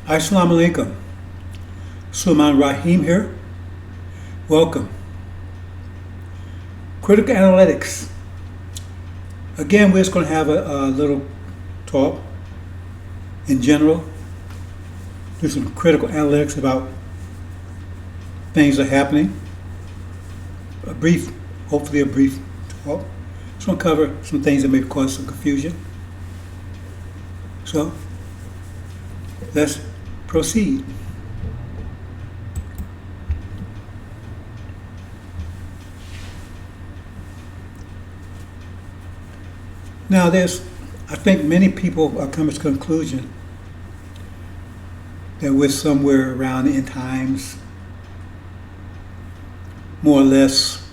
Assalamu alaikum. Sulman Rahim here. Welcome. Critical analytics. Again, we're just going to have a little talk in general. Do some critical analytics about things that are happening. Hopefully a brief talk. Just going to cover some things that may cause some confusion. So, let's proceed. Now I think many people are coming to the conclusion that we're somewhere around the end times, more or less.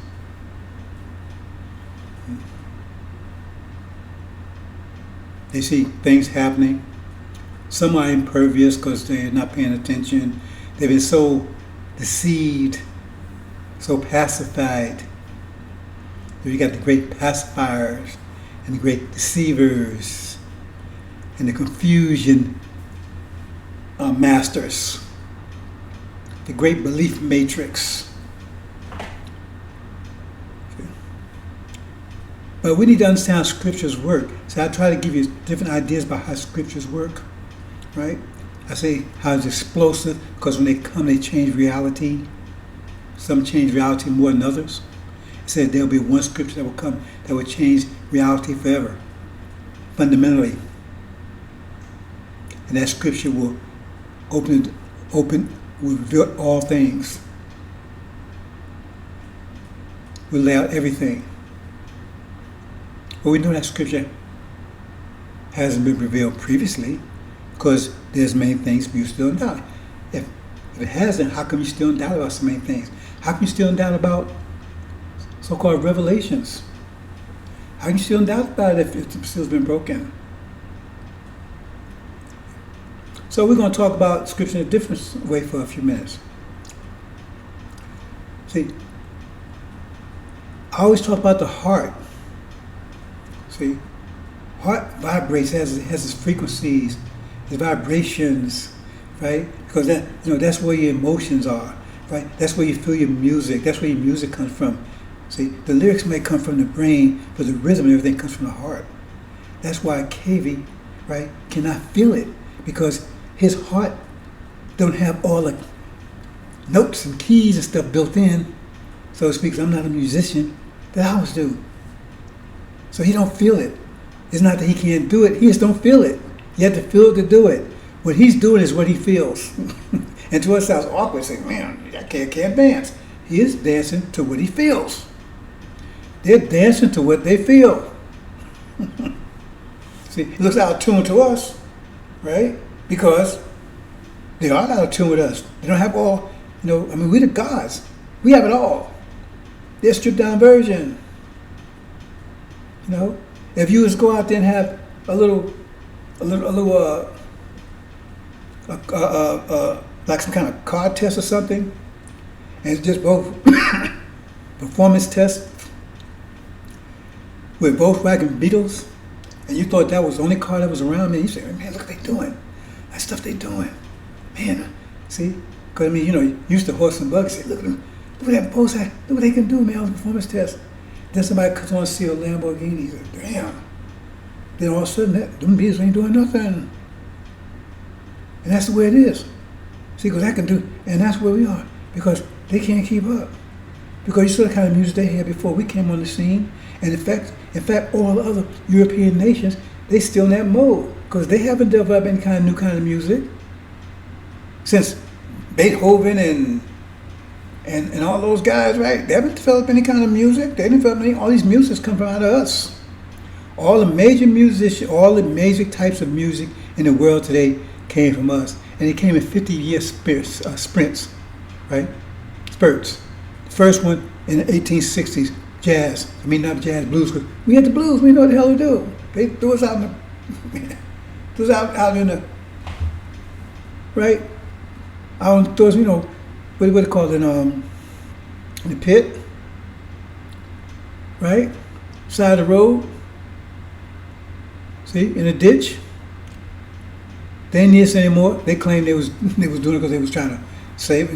They see things happening. Some are impervious because they're not paying attention. They've been so deceived, so pacified. You got the great pacifiers and the great deceivers and the confusion masters, the great belief matrix. But we need to understand how scriptures work. So I try to give you different ideas about how scriptures work, right? I say how it's explosive because when they come, they change reality. Some change reality more than others. It said there'll be one scripture that will come that will change reality forever, fundamentally. And that scripture will will reveal all things. Will lay out everything. But we know that scripture hasn't been revealed previously because there's many things you still in doubt. If it hasn't, how come you still in doubt about so many things? How come you still in doubt about so-called revelations? How can you still in doubt about it if the seal's been broken? So we're going to talk about scripture in a different way for a few minutes. See, I always talk about the heart. See, heart vibrates, has its frequencies, its vibrations, right? Because that's where your emotions are, right? That's where you feel your music. That's where your music comes from. See, the lyrics may come from the brain, but the rhythm and everything comes from the heart. That's why KV, right, cannot feel it, because his heart don't have all the notes and keys and stuff built in, so to speak. I'm not a musician. The owls do. So he don't feel it. It's not that he can't do it. He just don't feel it. You have to feel it to do it. What he's doing is what he feels. And to us, it sounds awkward. Say, man, I can't dance. He is dancing to what he feels. They're dancing to what they feel. See, it looks out of tune to us, right? Because they are out of tune with us. They don't have all, we're the gods. We have it all. They're a stripped down version. If you just go out there and have like some kind of card test or something, and it's just both performance tests with Volkswagen Beetles, and you thought that was the only car that was around, man, you say, man, look what they doing. That stuff they doing. Man, see? Because, used to horse and buggy, say, look at them. Look at that post. Look what they can do, man, on the performance test. Then somebody comes on and see a Lamborghini. He's like, damn. Then all of a sudden, them bees ain't doing nothing. And that's the way it is. See, because I can do, and that's where we are. Because they can't keep up. Because you saw the kind of music they had before we came on the scene. And in fact, all the other European nations, they still in that mode. Because they haven't developed any kind of new kind of music. Since Beethoven and all those guys, right? They haven't developed any kind of music. They didn't develop all these musics come from out of us. All the major musicians, all the major types of music in the world today came from us. And it came in 50-year sprints, right? Spurts. The first one in the 1860s, jazz. Not jazz, blues. Cause we had the blues. We know what the hell to do. They threw us out in the, right? Out threw us, what do they call it, in the pit, right? Side of the road. See, in a ditch. They didn't need us anymore. They claimed they was doing it because they was trying to save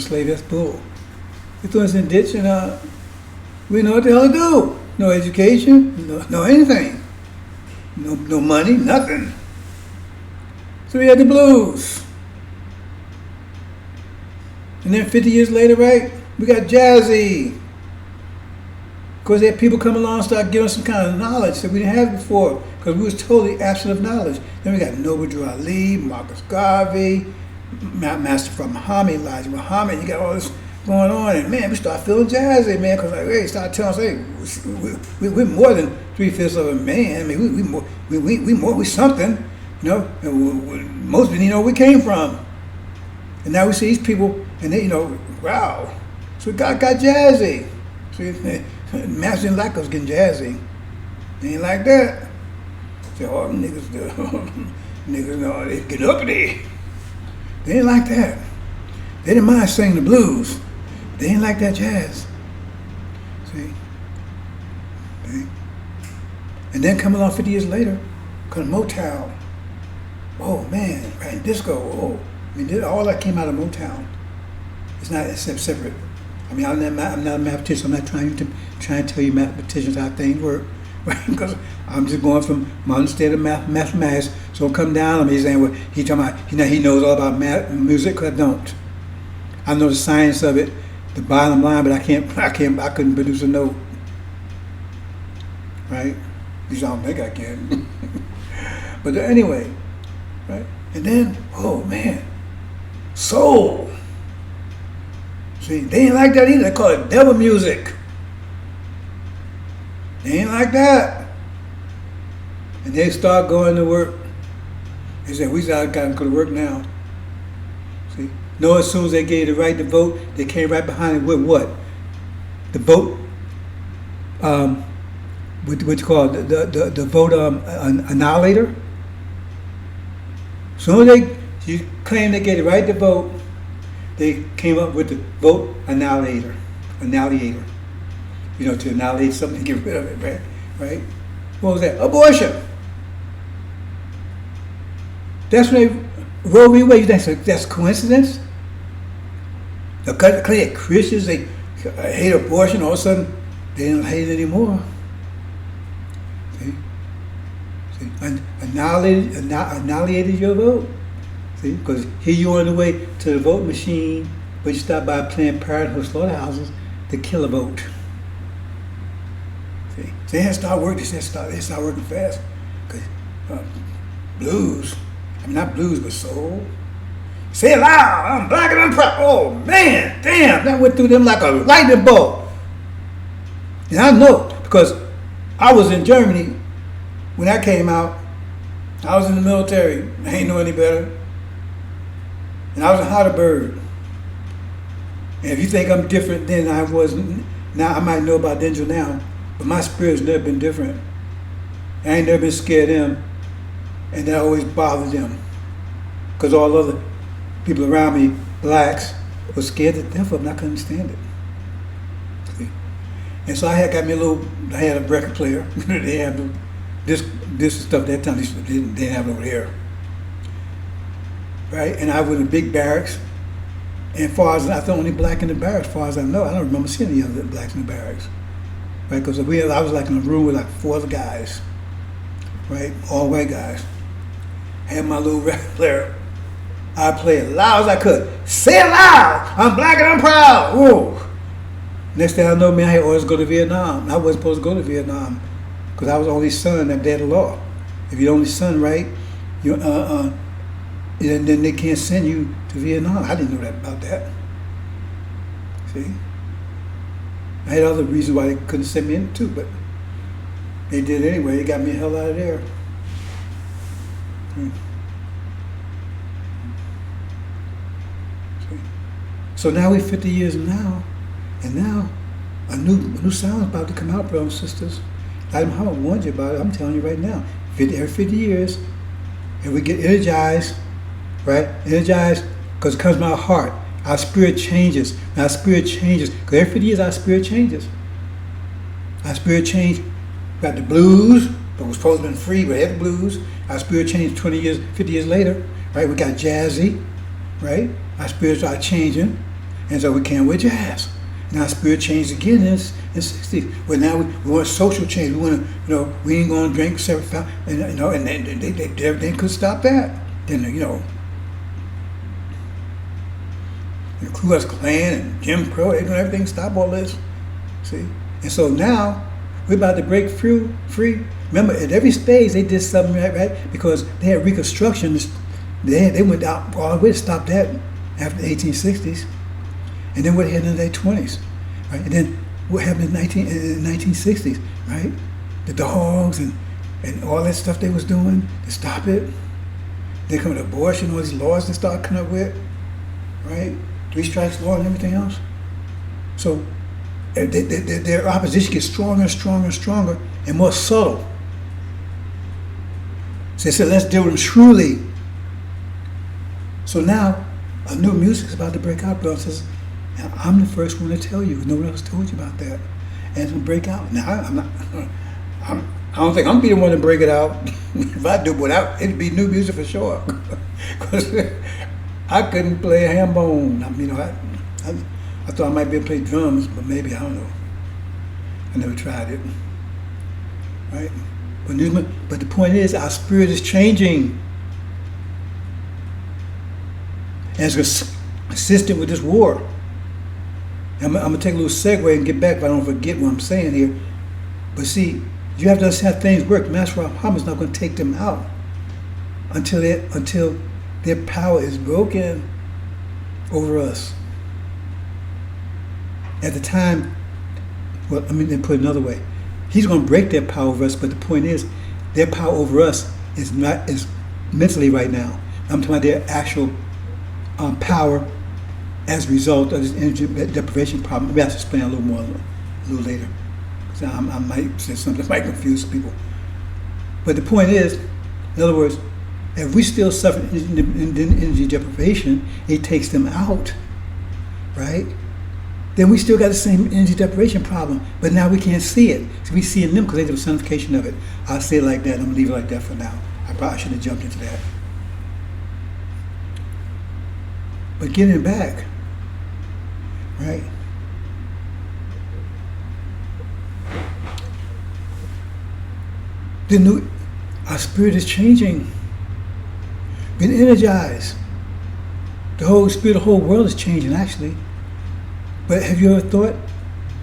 slaves. That's bull. They threw us in a ditch and we know what the hell to do. No education, no anything. No money, nothing. So we had the blues. And then 50 years later, right, we got jazzy. Of course, they had people come along and start giving us some kind of knowledge that we didn't have before because we was totally absent of knowledge. Then we got Noble Drew Ali, Marcus Garvey, Master from Muhammad, Elijah Muhammad. You got all this going on, and man, we start feeling jazzy, man, because like, hey, start telling us, hey, we're more than 3/5 of a man. I mean, we something, you know. And most people, where we came from, and now we see these people, and they, wow. So God got jazzy. See, Master didn't like us getting jazzy. They ain't like that. Say, oh, niggas, no, they get uppity. They ain't like that. They didn't mind singing the blues. They ain't like that jazz. See? And then come along 50 years later, come Motown. Oh man, right, disco. Oh, I mean, all that came out of Motown. It's not separate. I mean, I'm not a mathematician. I'm not trying to tell you mathematicians how things work, right? Because I'm just going from my understanding of mathematics. So come down. I'm saying, well, he talking about he knows all about music. Cause I don't. I know the science of it, the bottom line, but I couldn't produce a note. Right? At least I don't think I can. But anyway, right? And then, oh man, soul. See, they ain't like that either. They call it devil music. They ain't like that. And they start going to work. They said, we got to go to work now. See? No, as soon as they gave the right to vote, they came right behind it with what? The vote, what you call it, the vote annihilator. As soon as you claim they gave the right to vote, they came up with the vote annihilator. To annihilate something, get rid of it, right? What was that? Abortion. That's when they Roe v. Wade. That's coincidence? The Christians, they hate abortion, all of a sudden they don't hate it anymore. See? Annihilated your vote. See? Because here you are on the way to the vote machine, but you stop by Planned Parenthood slaughterhouses to kill a vote. See? So they had to start working. They start working fast. Because blues, not blues, but soul. Say it loud, I'm black and I'm proud. Oh man, damn, that went through them like a lightning bolt. And I know, because I was in Germany when I came out. I was in the military. I ain't know any better. And I was in Heidelberg. And if you think I'm different than I was, now I might know about AL-INJIL now, but my spirit's never been different. I ain't never been scared of them, and that always bothered them. Because all other people around me, blacks, were scared to death of them. I couldn't stand it. See? And so I had a record player. They had this stuff that time. They didn't have it over here. Right? And I was in big barracks. And as far as I was the only black in the barracks, as far as I know, I don't remember seeing any other blacks in the barracks. Right? Because I was like in a room with like 4 other guys. Right? All white guys. I had my little record player. I played as loud as I could. Say it loud! I'm black and I'm proud! Whoa! Next thing I know, man, I had orders to go to Vietnam. I wasn't supposed to go to Vietnam because I was the only son that had the law. If you're the only son, right, then they can't send you to Vietnam. I didn't know that about that. See? I had other reasons why they couldn't send me in too, but they did anyway. They got me the hell out of there. See? So now we're 50 years now, and now a new sound is about to come out, brothers and sisters. I haven't warned you about it. I'm telling you right now. Every 50 years, and we get energized, right? Energized because it comes from our heart. Our spirit changes. And our spirit changes. Because every 50 years, our spirit changes. Our spirit changes. We got the blues, but was supposed to be free, but had the blues. Our spirit changed 20 years, 50 years later, right? We got jazzy, right? Our spirit started changing, and so we came with jazz. And our spirit changed again in the 60s. Well, now we want social change. We want to, we ain't going to drink separate, and they could stop that. Then, the Ku Klux Klan and Jim Crow, they're doing everything, stop all this. See? And so now, we're about to break free. Remember, at every stage, they did something right? Because they had Reconstruction. They went out all the way to stop that after the 1860s. And then what happened in the 20s, right? And then what happened in the 1960s, right? The dogs and all that stuff they was doing to stop it. Then come to abortion, all these laws they started coming up with, right? 3 strikes law and everything else. So their opposition gets stronger and stronger and stronger and more subtle. So they said, let's deal with them shrewdly. So now a new music is about to break out, brothers. And I'm the first one to tell you. No one else told you about that. And it's going to break out. Now, I don't think I'm going to be the one to break it out. If I do it out, it'd be new music for sure. Because I couldn't play a ham-bone. I thought I might be able to play drums, but maybe, I don't know. I never tried it. Right? But the point is, our spirit is changing. And it's consistent with this war. I'm going to take a little segue and get back if I don't forget what I'm saying here. But see, you have to understand how things work. Master Muhammad is not going to take them out until their power is broken over us. At the time, well, let me put it another way. He's going to break their power over us, but the point is, their power over us is mentally right now. I'm talking about their actual power as a result of this energy deprivation problem. Maybe I have to explain a little more a little later. So I might say something that might confuse people. But the point is, in other words, if we still suffer energy deprivation, it takes them out, right? Then we still got the same energy deprivation problem, but now we can't see it. So we see it in them because they do the personification of it. I'll say it like that, and I'm going to leave it like that for now. I probably should have jumped into that. But getting back, right? Our spirit is changing. Been energized. The whole world is changing actually. But have you ever thought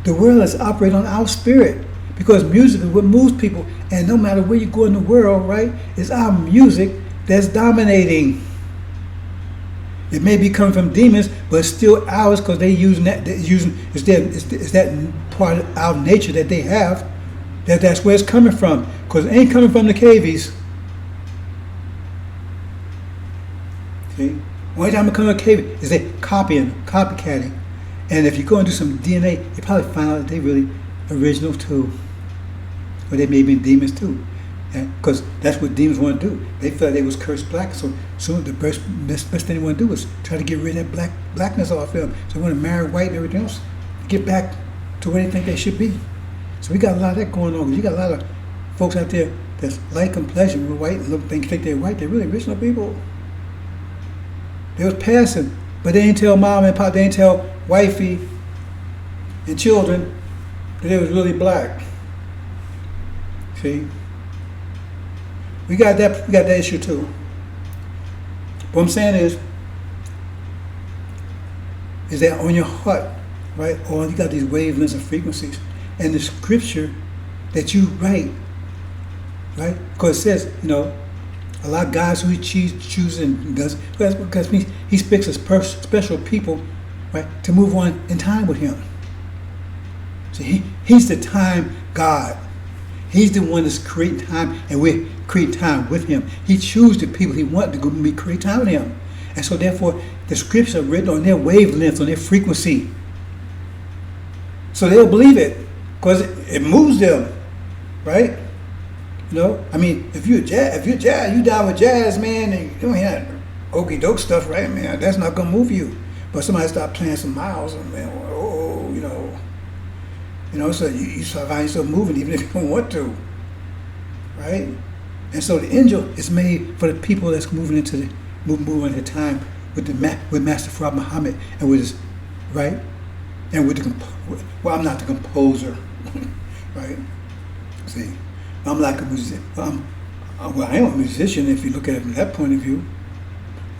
the world is operating on our spirit? Because music is what moves people, and no matter where you go in the world, right, it's our music that's dominating. It may be coming from demons, but it's still ours because it's that part of our nature that they have. That's where it's coming from. Because it ain't coming from the cavies. See? Only time it comes from the cavy is they copycatting. And if you go and do some DNA, you probably find out that they really original too. Or they may be demons too. Because that's what demons want to do. They felt they was cursed black, so the best thing they want to do is try to get rid of that blackness off them. So they want to marry white and everything else, get back to where they think they should be. So we got a lot of that going on. You got a lot of folks out there that's light complexion with white and think they're white. They're really original people. They was passing, but they didn't tell mom and pop, they didn't tell wifey and children that they was really black. See? We got that issue too. What I'm saying is that on your heart, right? Or you got these wavelengths and frequencies, and the scripture that you write, right? Because it says, a lot of guys who he chooses and does, because he picks a special people, right, to move on in time with him. So he's the time God. He's the one that's creating time, and we create time with him. He chooses the people he wants to go and create time with him. And so therefore, the scriptures are written on their wavelengths, on their frequency. So they'll believe it, because it moves them, right? If you're jazz, you down with jazz, man, and you don't hear okey doke stuff, right, man? That's not gonna move you. But somebody start playing some miles, and man, so you start finding yourself moving even if you don't want to. right? And so the angel is made for the people that's moving into the moving into time with with Master Fuad Muhammad and with his right, and with the well, I'm not the composer, right? See, I'm like a musician. Well, I am a musician if you look at it from that point of view,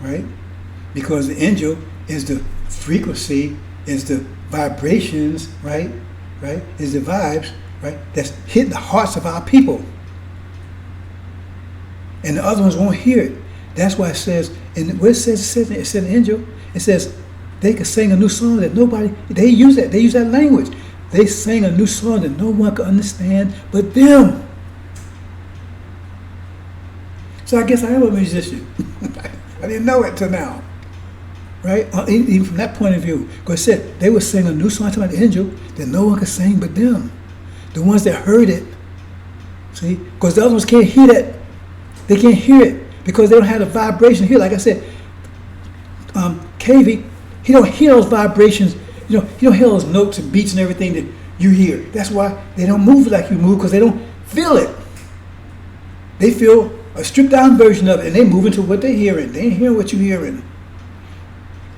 right? Because the angel is the frequency, is the vibrations, right? Right? Is the vibes, right? That's hitting the hearts of our people. And the other ones won't hear it. That's why it says, and where it says an angel, it says they could sing a new song that nobody, they use that language. They sing a new song that no one could understand but them. So I guess I am a musician. I didn't know it till now. Right? Even from that point of view. Because it said they would sing a new song to the angel that no one could sing but them. The ones that heard it. See? Because the other ones can't hear that. They can't hear it because they don't have the vibration here. Like I said, KV, he don't hear those vibrations. You know, he don't hear those notes and beats and everything that you hear. That's why they don't move like you move, because they don't feel it. They feel a stripped down version of it, and they move into what they're hearing. They ain't hearing what you're hearing.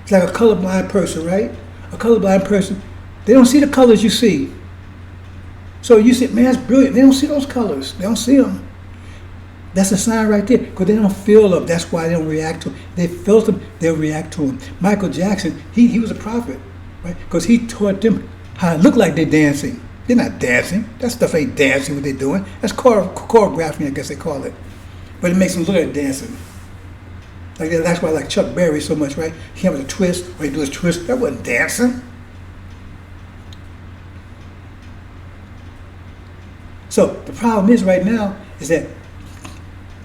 It's like a colorblind person, right? A colorblind person, they don't see the colors you see. So you say, man, that's brilliant. They don't see those colors. They don't see them. That's a sign right there, because they don't feel them. That's why they don't react to them. They felt them, they'll react to them. Michael Jackson, he was a prophet, right? Because he taught them how it looked like they're dancing. They're not dancing. That stuff ain't dancing, what they're doing. That's choreographing, I guess they call it. But it makes them look like dancing. Like that's why I like Chuck Berry so much, right? He has a twist, or he do his twist. That wasn't dancing. So the problem is right now is that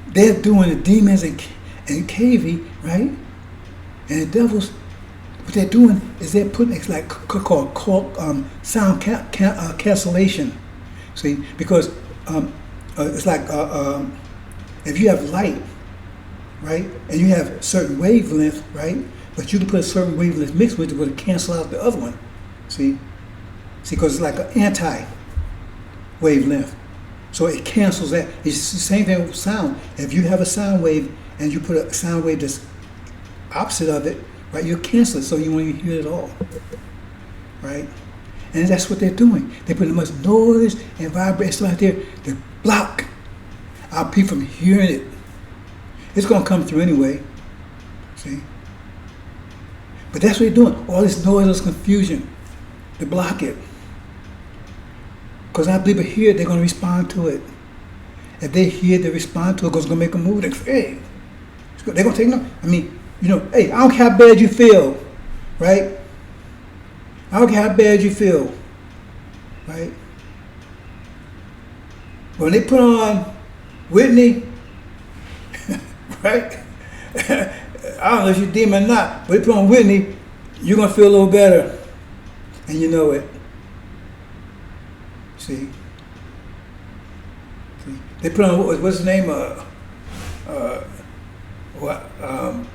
they're doing the demons and KV, right? And the devils, what they're doing is they're putting, it's like called sound cancellation. See, because it's like if you have light, right, and you have a certain wavelength, right, but you can put a certain wavelength mixed with it, but it cancel out the other one. See, because it's like an anti-wavelength. So it cancels that. It's the same thing with sound. If you have a sound wave and you put a sound wave that's opposite of it, right, you cancel it so you won't even hear it at all, right? And that's what they're doing. They put as much noise and vibration out there to block our people from hearing it. It's going to come through anyway, see? But that's what they're doing. All this noise, this confusion, to block it. Because our people hear it, they're going to respond to it. If they hear it, they respond to it, because it's going to make them move. They're going to take no. I mean, you know, hey, I don't care how bad you feel, right? I don't care how bad you feel, right? When they put on Whitney, right? I don't know if you're demon or not, but they put on Whitney, you're going to feel a little better. And you know it. See? They put on, what's his name?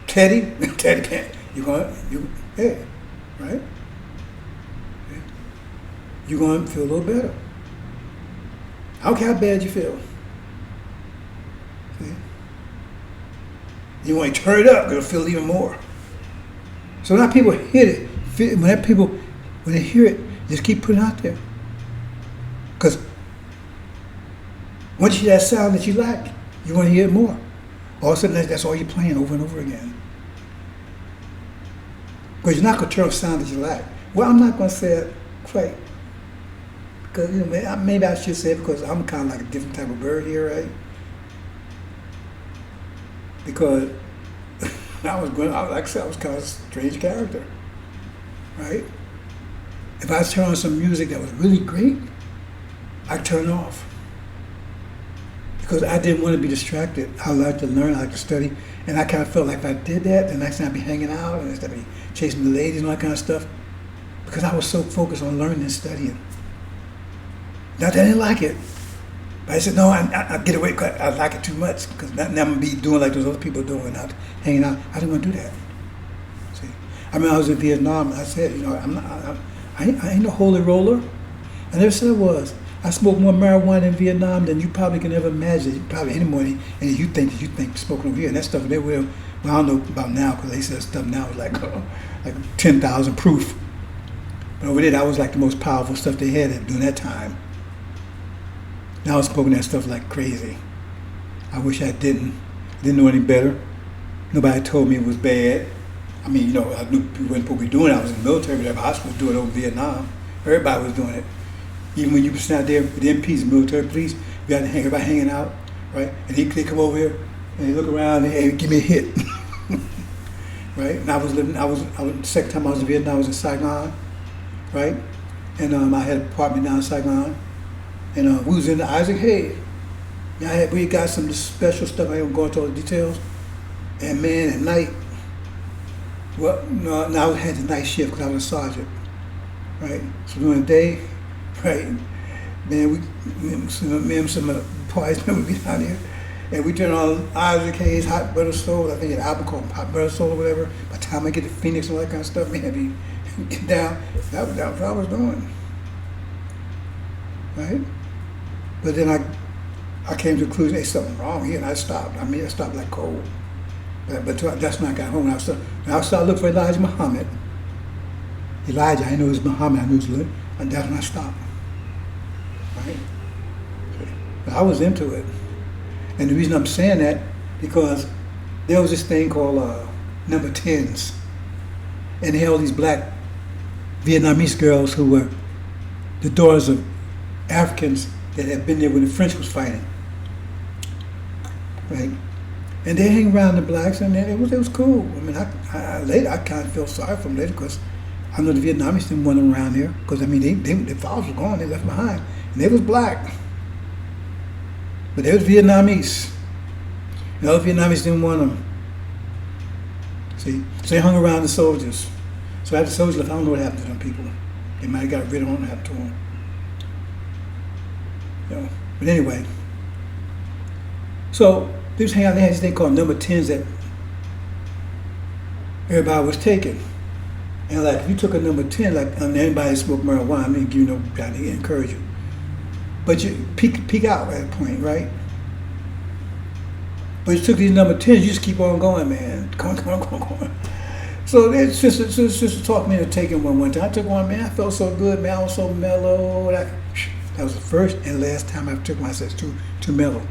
Teddy? Teddy can't. Hey, right? You're going to feel a little better. I don't care how bad you feel. See? You want to turn it up, you'll feel even more. So now people hit it. When they hear it, just keep putting it out there. Because once you hear that sound that you like, you want to hear it more. All of a sudden, that's all you're playing over and over again. Because you're not going to turn off sound that you like. Well, I'm not going to say it quite. Because maybe I should say it because I'm kind of like a different type of bird here, right? Because I was kind of a strange character, right? If I turn on some music that was really great, I turn off. Because I didn't want to be distracted. I like to learn, I like to study. And I kind of felt like if I did that, the next time I'd be hanging out and I'd be chasing the ladies and all that kind of stuff. Because I was so focused on learning and studying. Not that I didn't like it. But I said, no, I get away because I like it too much. Because now I'm going to be doing like those other people doing, out hanging out. I didn't want to do that. See, I mean, I was in Vietnam and I said, I ain't no holy roller. I never said I was. I smoked more marijuana in Vietnam than you probably can ever imagine. Probably any more than you think smoking over here. And that stuff they will. Well, I don't know about now because they said stuff now is like 10,000 proof. But over there, that was like the most powerful stuff they had during that time. Now I was smoking that stuff like crazy. I wish I didn't know any better. Nobody told me it was bad. I mean, I knew people weren't supposed to be doing it. I was in the military, but I was supposed to do it over Vietnam. Everybody was doing it. Even when you was out there with the MPs, the military police, you had everybody hanging out, right? And they come over here and they look around and hey, give me a hit, right? And the second time I was in Vietnam, I was in Saigon, right? And I had an apartment down in Saigon, and we was in the Isaac Hay. We got some special stuff. I ain't gonna go into all the details. And man, at night, I had the night shift because I was a sergeant, right? So during the day, right, man, me and some of the boys, we be down here, and we turn on Isaac Hayes Hot Butter Soul. I think an album called Hot Butter Soul or whatever. By the time I get to Phoenix and all that kind of stuff, man, be get down. That was what I was doing, right? But then I came to the conclusion there's something wrong here, and I stopped. I stopped like cold. But that's when I got home. And I started looking for Elijah Muhammad. Elijah, I knew it was Muhammad. I knew it was Elijah. And that's when I stopped. Right? But I was into it. And the reason I'm saying that, because there was this thing called number 10s. And they had all these black Vietnamese girls who were the daughters of Africans that had been there when the French was fighting. Right? And they hang around the blacks, and it was cool. I mean, later I kind of felt sorry for them later because I know the Vietnamese didn't want them around here because their fathers were gone, they left behind, and they was black, but they was Vietnamese. And other Vietnamese didn't want them. See, so they hung around the soldiers. So after the soldiers left, I don't know what happened to them people. They might have got rid of them, what happened to them. But anyway, so. They was hanging out, they had this thing called number 10s that everybody was taking. And like, if you took a number 10, like anybody that smoked marijuana, I mean, give you no trying to encourage you. But you peak out at a point, right? But you took these number 10s, you just keep on going, man. Come on. So it's just talk me into taking one time. I took one, man, I felt so good, man, I was so mellow. That was the first and last time I took one. I said it's too mellow.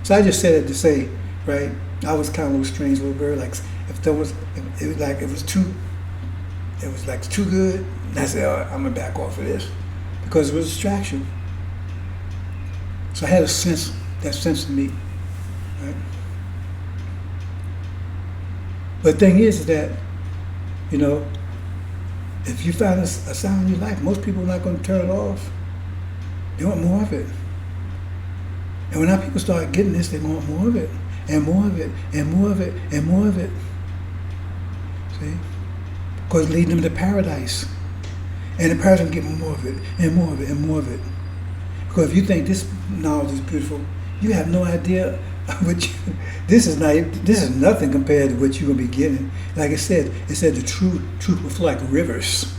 So I just said it to say, right? I was kind of a little strange little girl. Like if it was too good. And I said, I'm gonna back off of this because it was a distraction. So I had that sense in me, right? But the thing is that, if you find a sound in your life, most people are not going to turn it off. They want more of it. And when our people start getting this, they want more of it, and more of it, and more of it, and more of it. See? Because it's leading them to paradise. And the paradise get more of it, and more of it, and more of it. Because if you think this knowledge is beautiful, you have no idea this is nothing compared to what you're going to be getting. Like it said the truth will flow like rivers.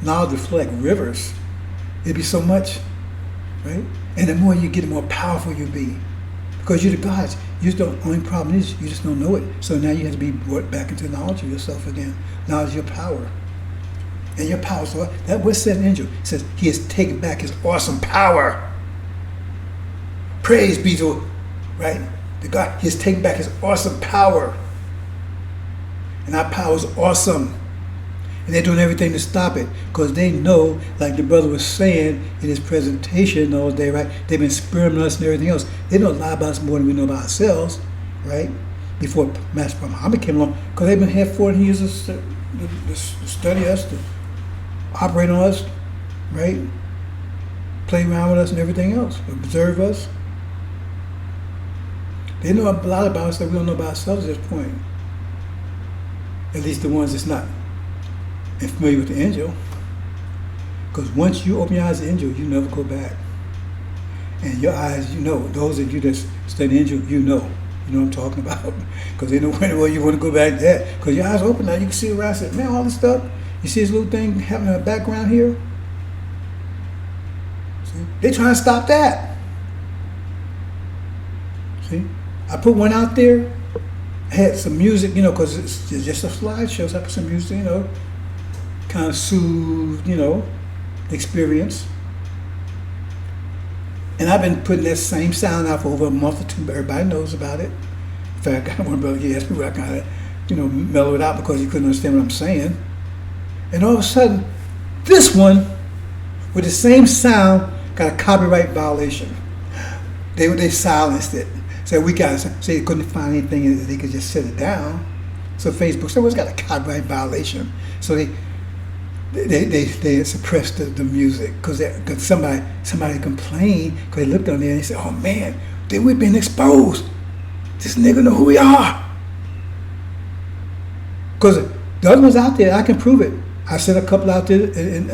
Knowledge will flow like rivers. It'd be so much, right? And the more you get, the more powerful you'll be. Because you're the gods. The only problem is you just don't know it. So now you have to be brought back into knowledge of yourself again. Knowledge of your power. And your power. So that what said an angel. It says he has taken back his awesome power. Praise be to, right? The God, he has taken back his awesome power. And our power is awesome. And they're doing everything to stop it because they know, like the brother was saying in his presentation all day, right? They've been experimenting us and everything else. They don't lie about us more than we know about ourselves, right? Before Master Muhammad came along, because they've been here 40 years to study us, to operate on us, right? Play around with us and everything else, observe us. They know a lot about us that we don't know about ourselves at this point. At least the ones that's not familiar with the angel. Because once you open your eyes to the angel, you never go back. And your eyes, those of you that study angel, you know what I'm talking about. Because they know where you want to go back there. Because your eyes open now, you can see around and say, man, all this stuff, you see this little thing happening in the background here? See? They trying to stop that. See? I put one out there. I had some music, because it's just a slideshow. So I put some music, kind of soothe, the experience. And I've been putting that same sound out for over a month or two, but everybody knows about it. In fact, I got one brother, he asked me where I kind of, mellow it out because he couldn't understand what I'm saying. And all of a sudden, this one, with the same sound, got a copyright violation. They silenced it. So we got to say they couldn't find anything and they could just set it down. So Facebook said, well, it's got a copyright violation. So they suppressed the music because somebody complained because they looked on there and they said, oh man, we've been exposed. This nigga know who we are. Because the other ones out there, I can prove it. I sent a couple out there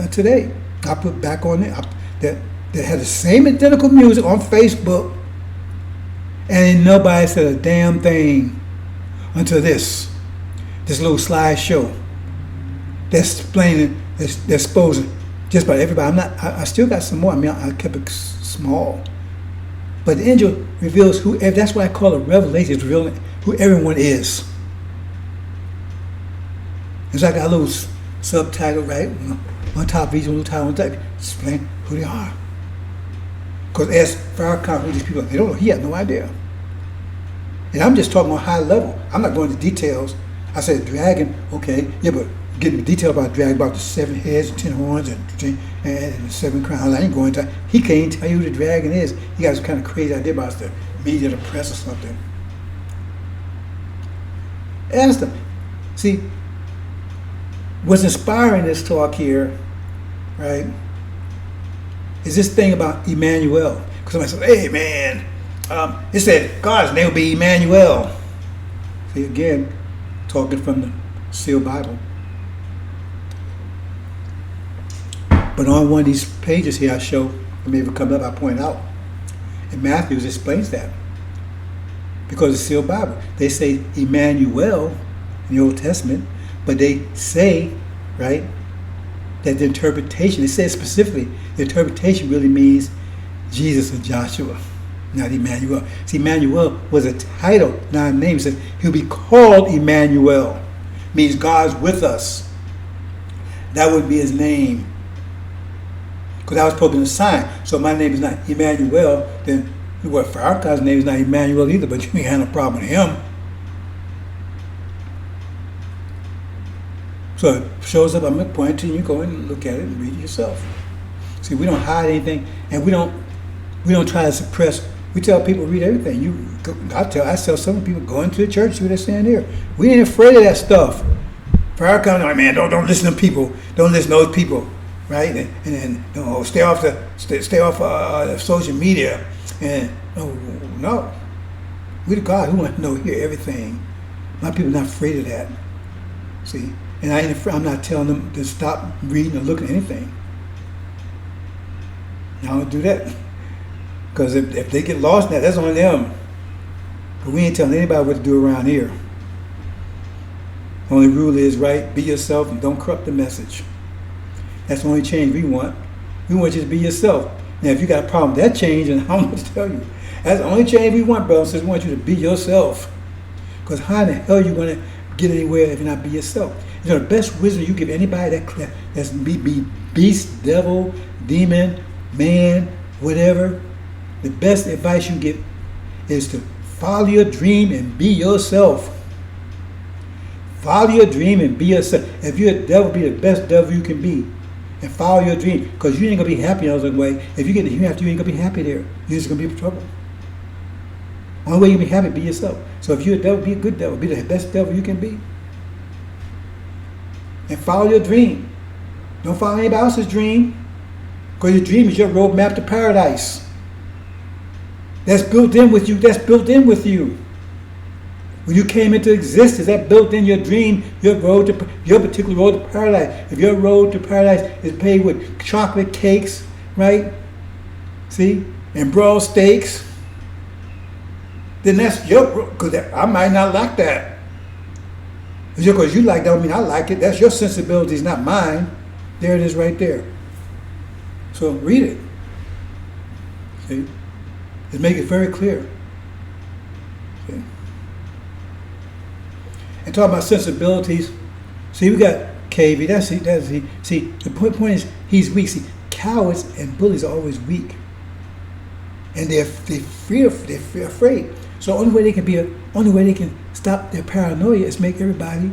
today. I put back on it that had the same identical music on Facebook, and nobody said a damn thing until this little slideshow that's explaining, that's exposing just about everybody. I still got some more. I mean, I kept it small, but the angel reveals who. That's what I call a revelation. It's revealing who everyone is. It's like I got a little subtitle, right? One top region, one top, one type. Explain who they are. Because as Farrakhan, who these people are, they don't know. He had no idea. And I'm just talking on high level. I'm not going into details. I said dragon, okay, yeah, but getting the detail about dragon, about the 7 heads and 10 horns and the 7 crowns. I ain't going to. He can't tell you who the dragon is. He got some kind of crazy idea about the media, the press, or something. Ask them. See, what's inspiring this talk here, right, is this thing about Emmanuel. Because somebody said, hey man, it said God's name will be Emmanuel. See, again, talking from the sealed Bible. But on one of these pages here I show, it may even come up, I point out, and Matthew explains that. Because it's sealed Bible. They say Emmanuel in the Old Testament, but they say, right, that the interpretation, it says specifically, the interpretation really means Jesus and Joshua, not Emmanuel. See, Emmanuel was a title, not a name. It says he'll be called Emmanuel, means God's with us. That would be his name. Because I was supposed to be a sign. So my name is not Emmanuel, then Farrakhan's name is not Emmanuel either, but you ain't have no problem with him. So it shows up, I'm going to point to you, go and look at it and read it yourself. See, we don't hide anything, and we don't try to suppress. We tell people read everything. I tell some people go into the church, see what they're saying there. We ain't afraid of that stuff. Farrakhan, like, man, don't listen to people. Don't listen to those people, right? And stay off social media. And no, we the God who want to hear everything. My people are not afraid of that. See. And I'm not telling them to stop reading or looking at anything. I don't do that. Because if they get lost in that, that's on them. But we ain't telling anybody what to do around here. The only rule is, right, be yourself and don't corrupt the message. That's the only change we want. We want you to be yourself. Now, if you got a problem with that change, then I don't know what to tell you. That's the only change we want, brother. We want you to be yourself. Because how in the hell are you going to get anywhere if you're not be yourself? The best wisdom you give anybody that's be beast, devil, demon, man, whatever, the best advice you give is to follow your dream and be yourself. Follow your dream and be yourself. If you're a devil, be the best devil you can be. And follow your dream. Because you ain't going to be happy in other way. If you get the hereafter, you ain't going to be happy there. You're just going to be in trouble. Only way you can be happy, be yourself. So if you're a devil, be a good devil. Be the best devil you can be. And follow your dream. Don't follow anybody else's dream. Because your dream is your roadmap to paradise. That's built in with you. That's built in with you. When you came into existence, that built in your dream, your particular road to paradise. If your road to paradise is paved with chocolate cakes, right? See? And broiled steaks, then that's your, because I might not like that. Just because you like that don't mean I like it. That's your sensibilities, not mine. There it is right there. So read it. See? Just make it very clear. See? And talk about sensibilities. See, we got KV. That's he. See, the point is, he's weak. See, cowards and bullies are always weak, and they're afraid. So only way they can stop their paranoia is make everybody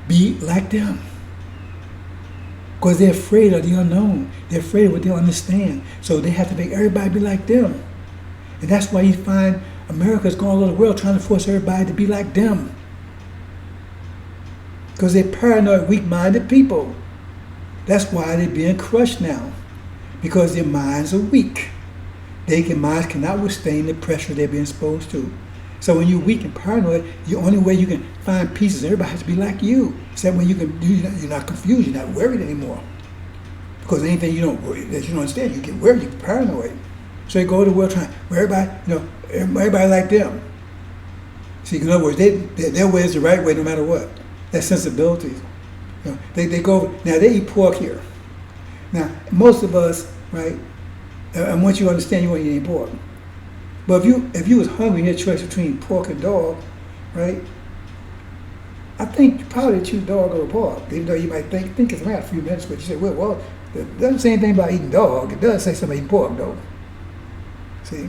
be like them, because they're afraid of the unknown. They're afraid of what they don't understand. So they have to make everybody be like them, and that's why you find America's going all over the world trying to force everybody to be like them. Because they're paranoid, weak-minded people. That's why they're being crushed now. Because their minds are weak. Minds cannot withstand the pressure they're being exposed to. So when you're weak and paranoid, the only way you can find peace is everybody has to be like you. Except when you're not confused, you're not worried anymore. Because anything that you don't understand, you get worried, you get paranoid. So you go to the world trying, everybody like them. See, in other words, their way is the right way no matter what. That's sensibilities. They go, now they eat pork here. Now, most of us, right, and once you understand, you won't eat any pork. But if you was hungry and you had a choice between pork and dog, right, I think you probably choose dog over pork, even though you might think it's around a few minutes, but you say, well, it doesn't say anything about eating dog. It does say something about eating pork, though. See?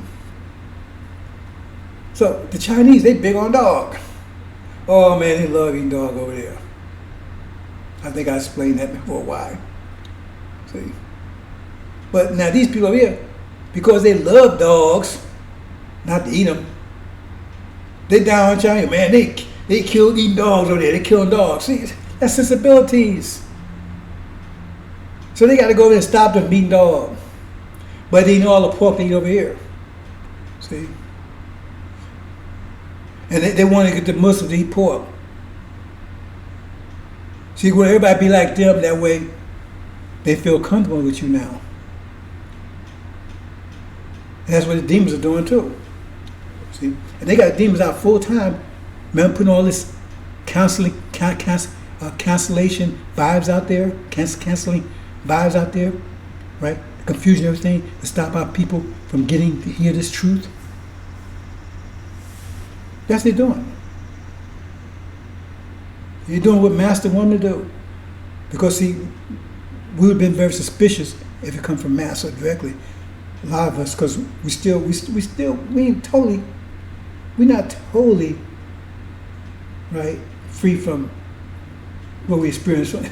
So the Chinese, they big on dog. Oh man, they love eating dog over there. I think I explained that before why. See? But now these people over here, because they love dogs, not to eat them, they down in China, man, they kill eating dogs over there. They killing dogs. See, that's sensibilities. So they got to go over there and stop them eating dog. But they know all the pork they eat over here. See? And they want to get the Muslims to eat pork. See, when everybody be like them, that way they feel comfortable with you now. And that's what the demons are doing too. See? And they got demons out full time. Remember putting all this cancellation vibes out there, canceling vibes out there, right? Confusion, everything, to stop our people from getting to hear this truth. That's what they're doing. You're doing what Master wanted to do. Because see, we would have been very suspicious if it come from Master directly. A lot of us, because we're not totally, right, free from what we experienced on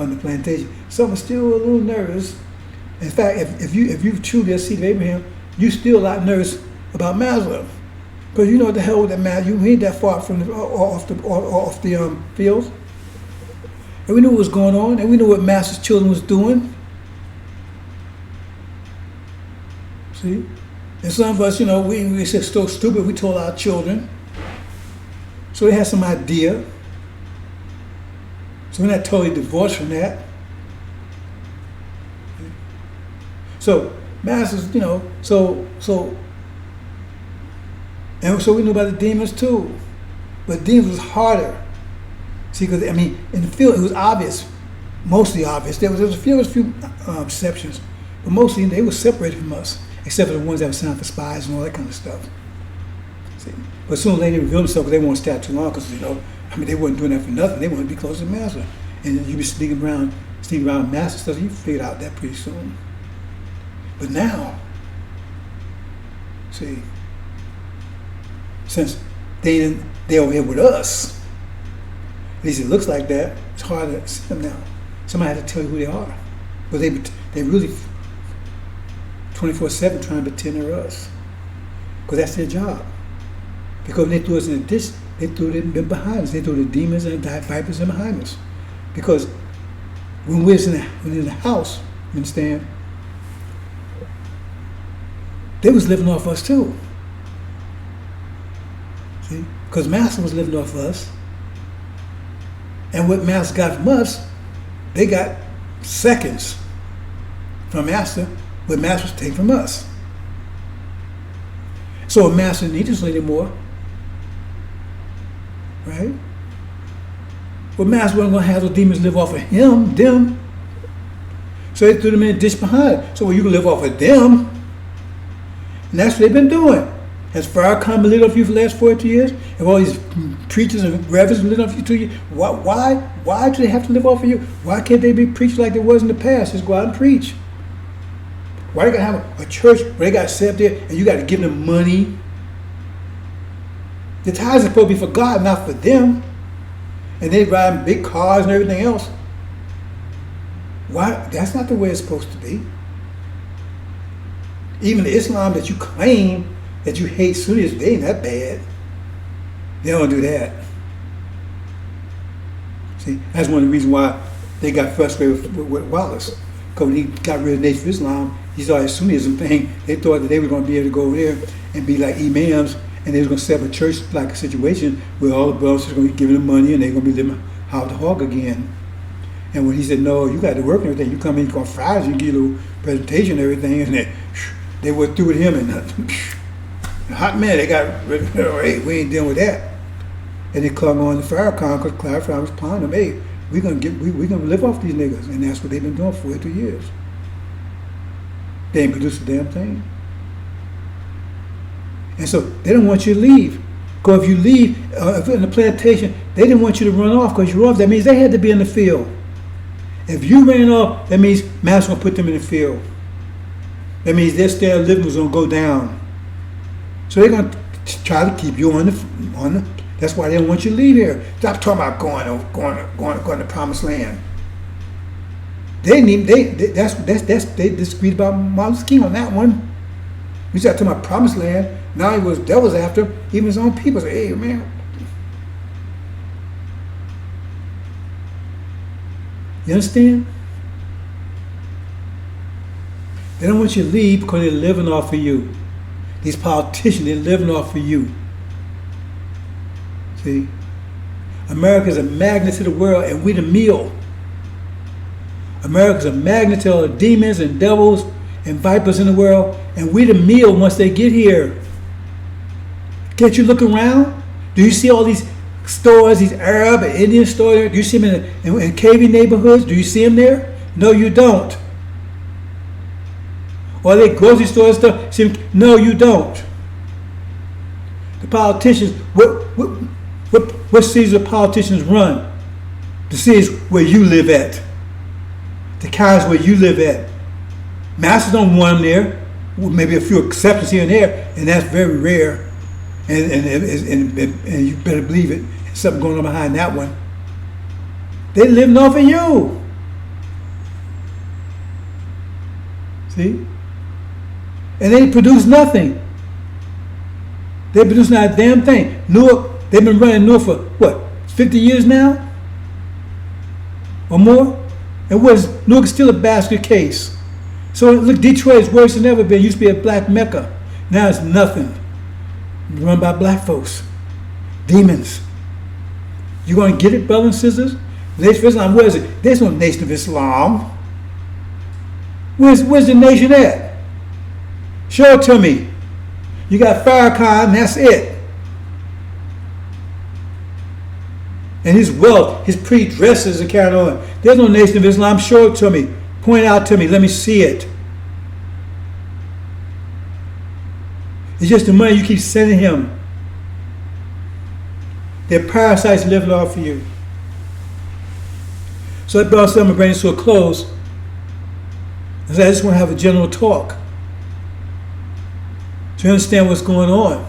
the plantation. Some are still a little nervous. In fact, if you truly a seed of Abraham, you're still a lot nervous about Maslow. Because you know what the hell with that man, you ain't that far from off the fields. And we knew what was going on, and we knew what Master's children was doing. See? And some of us, we said so stupid, we told our children. So they had some idea. So we're not totally divorced from that. So Master's, and so we knew about the demons too. But demons was harder. See, because, in the field it was obvious, mostly obvious. There was a few exceptions, but mostly they were separated from us, except for the ones that were signed for spies and all that kind of stuff. See? But sooner or later they revealed themselves, because they won't stay out too long, because, they weren't doing that for nothing. They wanted to be close to the Master. And you be sneaking around Master stuff, you figured out that pretty soon. But now, see, since they're over here with us, at least it looks like that, it's hard to see them now. Somebody has to tell you who they are. But they really 24/7 trying to pretend they're us. Because that's their job. Because when they threw us in a ditch, they threw them behind us. They threw the demons and the vipers in behind us. Because when we're in the house, you understand, they was living off us too. See? Because Master was living off us. And what Master got from us, they got seconds from Master, what Master was taking from us. So if Master didn't need us anymore, right? Well, Master wasn't going to have those demons live off of them. So they threw them in a ditch behind it. So well, you can live off of them. And that's what they've been doing. Has Farrakhan been lit off you for the last 42 years? Have all these preachers and reverends been lit off you 2 years? Why do they have to live off of you? Why can't they be preached like they was in the past? Just go out and preach. Why they gotta have a church where they got to sit up there and you got to give them money? The tithes are supposed to be for God, not for them. And they ride big cars and everything else. Why? That's not the way it's supposed to be. Even the Islam that you claim that you hate Sunnis, they ain't that bad. They don't do that. See, that's one of the reasons why they got frustrated with Wallace. Because when he got rid of Nation of Islam, he saw his Sunnism thing. They thought that they were going to be able to go over there and be like imams, and they was going to set up a church-like situation where all the brothers are going to be giving them money and they're going to be living how the hog again. And when he said, no, you got to work and everything, you come in, you on Fridays, you get a little presentation and everything, and they went through with him, and hot man, they got rid of, hey, we ain't dealing with that. And they clung on to Farrakhan because Farrakhan was planning them, hey, we're gonna live off these niggas, and that's what they've been doing for 42 years. They ain't produced a damn thing. And so they don't want you to leave. Because if you leave if in the plantation, they didn't want you to run off because you're off. That means they had to be in the field. If you ran off, that means Matt's gonna put them in the field. That means their standard of living was gonna go down. So they're gonna try to keep you on the. That's why they don't want you to leave here. Stop talking about going to promised land. They disagreed about Martin Luther King on that one. We started talking about promised land. Now he was devils after him. Even his own people say, hey man. You understand? They don't want you to leave because they're living off of you. These politicians, they're living off of you. See? America's a magnet to the world and we the meal. America's a magnet to all the demons and devils and vipers in the world, and we the meal once they get here. Can't you look around? Do you see all these stores, these Arab and Indian stores? Do you see them in cavey neighborhoods? Do you see them there? No, you don't. Or they grocery stores and stuff? No, you don't. The politicians, what cities do politicians run? The cities where you live at. The counties where you live at. Masters don't want them there. Maybe a few exceptions here and there, and that's very rare. And you better believe it. There's something going on behind that one. They living off of you. See? And they produce nothing. They produce not a damn thing. Newark, they've been running Newark for what, 50 years now? Or more? And Newark's still a basket case. So look, Detroit is worse than ever been. It used to be a black mecca. Now it's nothing. Run by black folks. Demons. You gonna get it, brothers and sisters? Nation of Islam, where is it? There's no Nation of Islam. Where's the nation at? Show it to me. You got Farrakhan, that's it. And his wealth, his pretty dresses are carrying on. There's no Nation of Islam. Show it to me. Point it out to me. Let me see it. It's just the money you keep sending him. They're parasites living off of you. So that brought some bring this to a close. I just want to have a general talk to understand what's going on.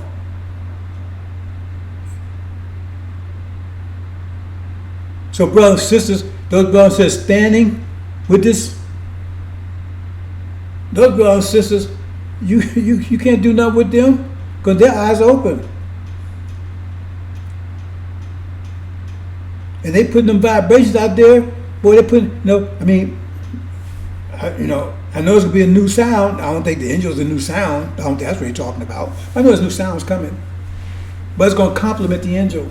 So brothers and sisters, those brothers that are standing with this, those brothers and sisters, you can't do nothing with them because their eyes are open. And they putting them vibrations out there, boy, they putting, I know it's going to be a new sound. I don't think the angel's a new sound. I don't think that's what you're talking about. I know there's new sounds coming. But it's going to complement the angel.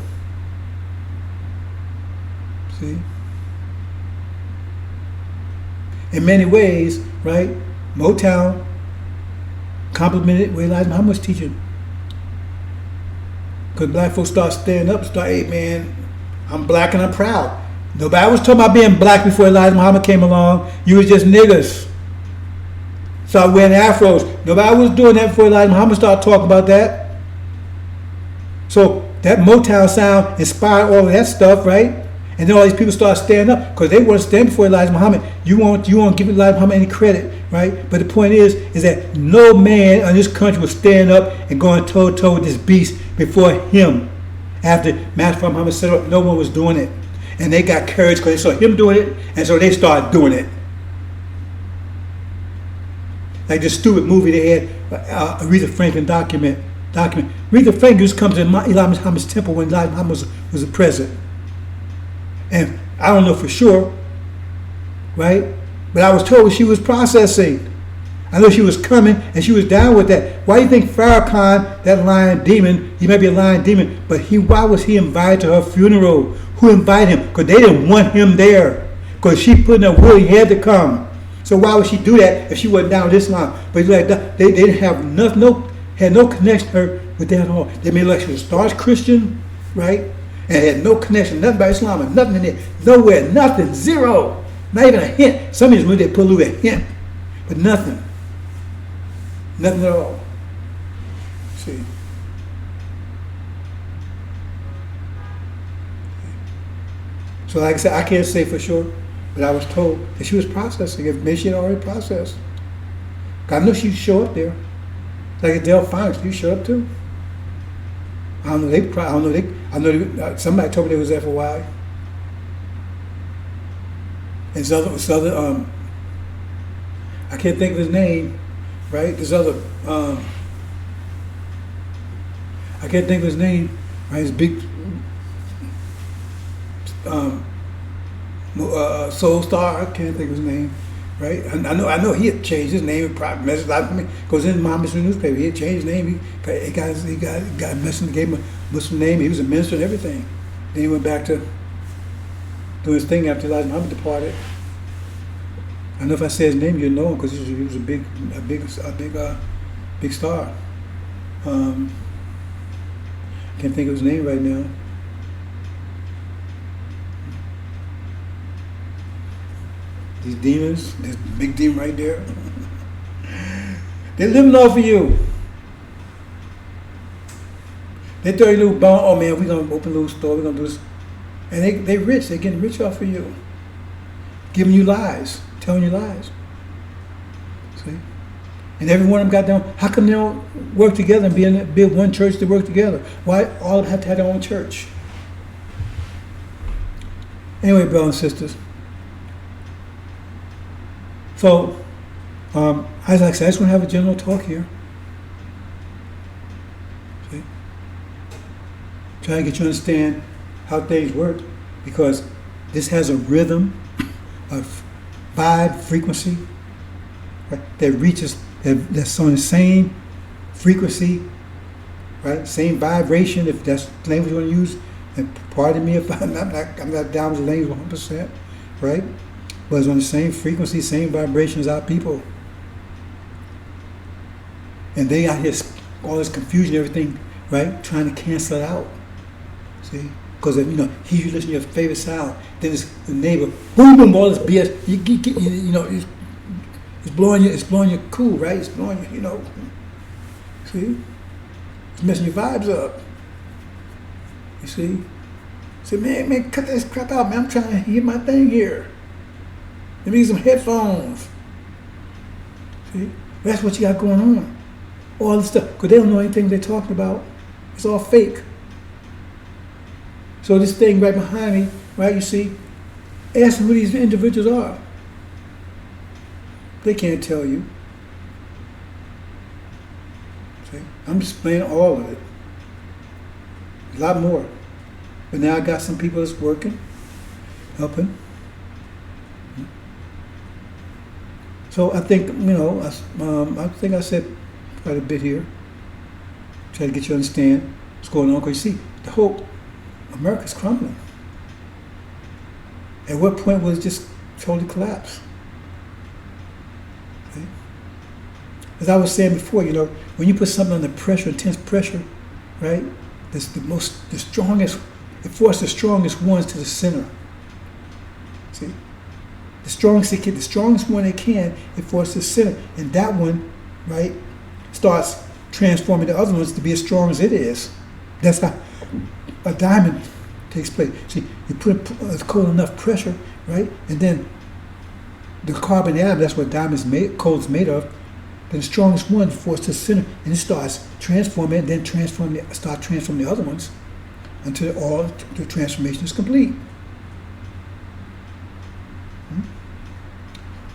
See? In many ways, right? Motown complimented with Elijah Muhammad's teaching. Because black folks start standing up, hey man, I'm black and I'm proud. Nobody was talking about being black before Elijah Muhammad came along. You was just niggas. Started wearing afros. Nobody was doing that before Elijah Muhammad started talking about that. So that Motown sound inspired all of that stuff, right? And then all these people started standing up because they weren't standing before Elijah Muhammad. You won't give Elijah Muhammad any credit, right? But the point is that no man in this country was standing up and going toe to toe with this beast before him. After Master Muhammad set up, no one was doing it. And they got courage because they saw him doing it, and so they started doing it. Like this stupid movie they had, Aretha Franklin document. Aretha Franklin just comes to Elijah Muhammad's temple when Elijah Muhammad was the president. And I don't know for sure, right? But I was told she was processing. I know she was coming and she was down with that. Why do you think Farrakhan, that lion demon, he may be a lion demon, but why was he invited to her funeral? Who invited him? Because they didn't want him there. Because she put in a will he had to come. So why would she do that if she wasn't down with Islam? But like they didn't have had no connection to her with that at all. They made like she was a staunch Christian, right? And had no connection, nothing about Islam, and nothing in there, nowhere, nothing, zero, not even a hint. Some of these movies they put a little hint, but nothing at all. See. So like I said, I can't say for sure, but I was told that she was processing. Maybe she had already processed. I know she'd show up there. Like at Delphonics, you show up too. I don't know. Somebody told me they was there for a while. And this other, I can't think of his name, right? This other, I can't think of his name, right? His big, soul star. I can't think of his name, right? I know he had changed his name. Probably messed a lot of me. Goes in Muhammad's newspaper. He had changed his name. He got Muslim, gave him a Muslim name. He was a minister and everything. Then he went back to doing his thing after Elijah Muhammad departed. I know if I say his name, you'll know him because he was a big star. Can't think of his name right now. These demons, this big demon right there, they're living off of you. They throw you a little bone, oh man, we're going to open a little store, we're going to do this. And they're rich, they're getting rich off of you. Giving you lies, telling you lies. See? And every one of them got their own, how come they don't work together and build one church to work together? Why all of them have to have their own church? Anyway, brothers and sisters. So, as I said, I just want to have a general talk here. See? Try to get you to understand how things work, because this has a rhythm of vibe, frequency, right, that reaches, that's on the same frequency, right, same vibration, if that's the language you want to use. And pardon me if I'm not down with the language 100%, right? But it's on the same frequency, same vibration as our people. And they out here, all this confusion, everything, right? Trying to cancel it out. See? Because if, you listen to your favorite sound, then it's the neighbor, boom, boom, all this BS. It's blowing your cool, right? It's blowing you, See? It's messing your vibes up. You see? Say, man, cut this crap out, man. I'm trying to hear my thing here. Let me get some headphones. See? That's what you got going on. All this stuff. Because they don't know anything they're talking about. It's all fake. So this thing right behind me, right, you see, ask them who these individuals are. They can't tell you. See? I'm displaying all of it. A lot more. But now I got some people that's working, helping. So I think, I think I said quite a bit here. Try to get you to understand what's going on. Because you see, the whole America's crumbling. At what point will it just totally collapse? Okay? As I was saying before, when you put something under pressure, intense pressure, right? The strongest, it forces the strongest ones to the center. See, the strongest one they can, it forces the center, and that one, right, starts transforming the other ones to be as strong as it is. That's how a diamond takes place. See, you put cold enough pressure, right, and then the carbon atom, that's what coal's made of. Then the strongest one forces to the center, and it starts transforming, and then start transforming the other ones until all the transformation is complete.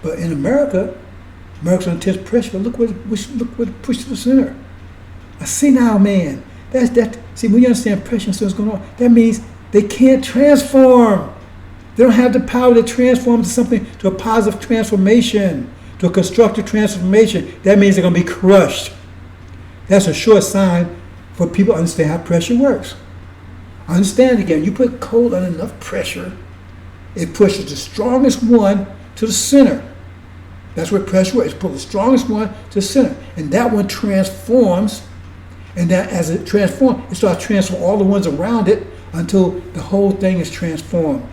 But in America's on intense pressure. Look what it pushed to the center. A senile man. See, when you understand pressure and what's going on, that means they can't transform. They don't have the power to transform to a positive transformation, to a constructive transformation. That means they're going to be crushed. That's a sure sign for people to understand how pressure works. Understand again, you put coal under enough pressure, it pushes the strongest one to the center. That's what pressure works. Put the strongest one to the center. And that one transforms, and that as it transforms, it starts transforming all the ones around it until the whole thing is transformed.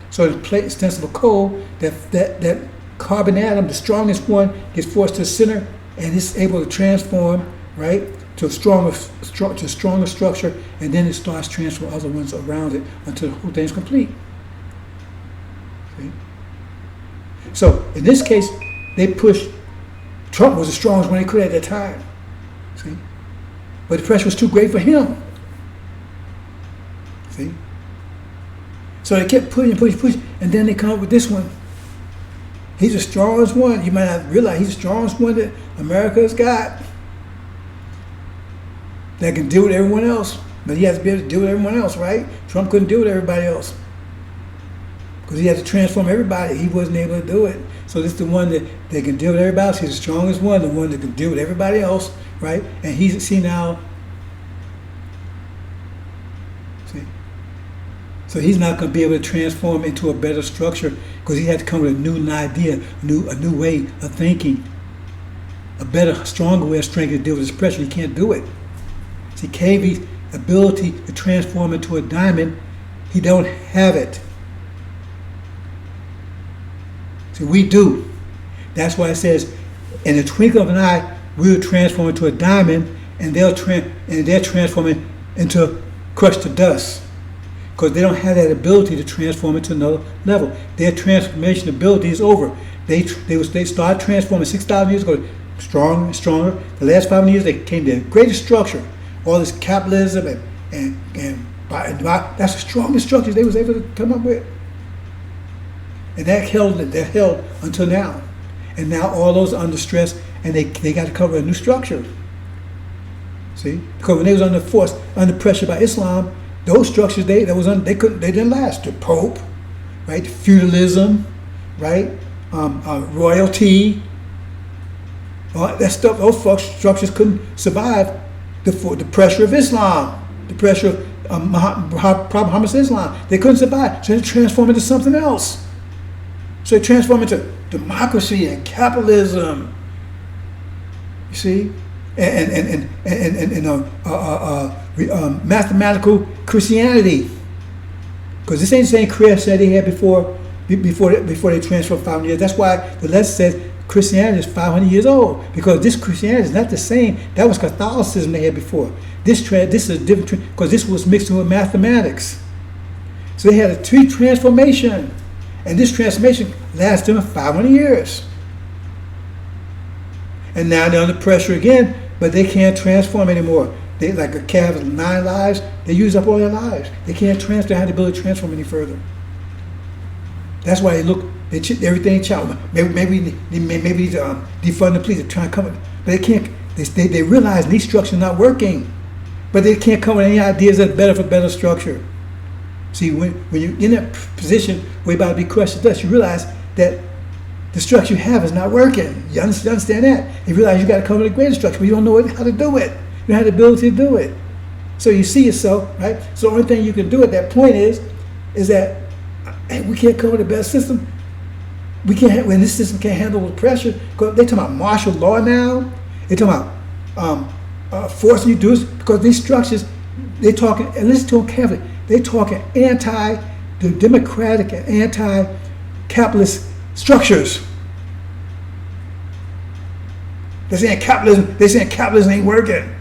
So the plate instance of a coal, that carbon atom, the strongest one, gets forced to the center, and it's able to transform, right, to a stronger structure, and then it starts transforming other ones around it until the whole thing is complete. See? So in this case, Trump was the strongest one they could at that time. See? But the pressure was too great for him. See? So they kept pushing, and then they come up with this one. He's the strongest one. You might not realize he's the strongest one that America's got that can deal with everyone else. But he has to be able to deal with everyone else, right? Trump couldn't deal with everybody else because he had to transform everybody. He wasn't able to do it. So this is the one that can deal with everybody else. He's the strongest one, the one that can deal with everybody else, right? And see now. See? So he's not going to be able to transform into a better structure because he had to come with a new idea, a new way of thinking, a better, stronger way of strength to deal with this pressure. He can't do it. See, KV's ability to transform into a diamond, he don't have it. See, we do. That's why it says, in the twinkle of an eye, we'll transform into a diamond, and they're transforming into crushed to dust. Because they don't have that ability to transform into another level. Their transformation ability is over. They started transforming 6,000 years ago, stronger and stronger. The last 500 years, they came to a greater structure. All this capitalism and that's the strongest structures they was able to come up with. And that held until now. And now all those are under stress, and they got to cover a new structure. See? Because when they was under pressure by Islam, those structures they didn't last. The Pope, right? Feudalism, right? Royalty, all that stuff. Those structures couldn't survive the pressure of Islam, the pressure of Muhammad's Islam. They couldn't survive, so they transformed into something else. So they transformed into democracy and capitalism. You see, and mathematical Christianity, because this ain't the same Christianity they had before they transferred 500 years. That's why the lesson says Christianity is 500 years old, because this Christianity is not the same. That was Catholicism they had before. This is a different, because this was mixed in with mathematics. So they had a transformation, and this transformation lasted them 500 years. And now they're under pressure again, but they can't transform anymore. They, like a calf with 9 lives, they use up all their lives. They can't have the ability to transform any further. That's why everything challenge. Maybe defund the police. They're trying to come, but they can't. They realize these structures are not working, but they can't come with any ideas that are better for better structure. See, when you're in that position where you're about to be crushed to dust, you realize that the structure you have is not working. You understand that? You realize you got to come with a greater structure, but you don't know how to do it. You don't have the ability to do it. So you see yourself, right? So the only thing you can do at that point is that, hey, we can't come with a better system. We can't, when this system can't handle the pressure. They're talking about martial law now. They're talking about forcing you to do this, because these structures, they're talking, and listen to them carefully, they're talking the democratic and anti-capitalist structures. They're saying capitalism ain't working.